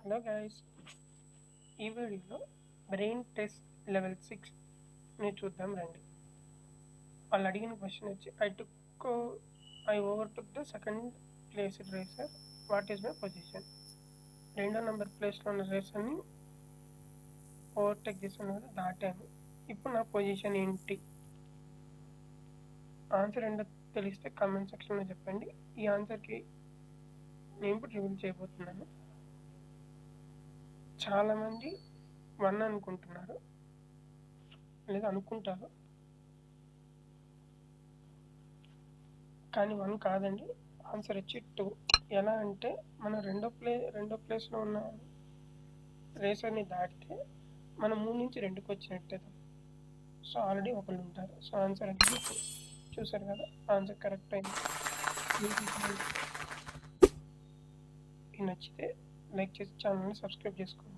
Hello guys, ఈ వీడియోలో brain test level 6ని చూద్దాం రండి. వాళ్ళు అడిగిన క్వశ్చన్ వచ్చి I ఓవర్టుక్ the second placed racer, what is my position? 2వ నెంబర్ ప్లేస్లో ఉన్న రేసర్ని ఓవర్టేక్ చేసిన దాటాను. ఇప్పుడు నా పొజిషన్ ఏంటి? ఆన్సర్ ఏంటో తెలిస్తే కామెంట్ సెక్షన్లో చెప్పండి. ఈ ఆన్సర్కి నేను ఇప్పుడు రివీల్ చేయబోతున్నాను. చాలామంది 1 అనుకుంటున్నారు, లేదా అనుకుంటారు, కానీ 1 కాదండి. ఆన్సర్ వచ్చి 2. ఎలా అంటే మనం రెండో ప్లేస్లో ఉన్న రేసర్ని దాటితే మనం 3 నుంచి 2కి వచ్చినట్టే. సో ఆల్రెడీ ఒకళ్ళు ఉంటారు. సో ఆన్సర్ అనేది 2. చూసారు కదా, ఆన్సర్ కరెక్ట్ అయింది. మీకు నచ్చితే లైక్ చేసి ఛానల్ని సబ్స్క్రైబ్ చేసుకోండి.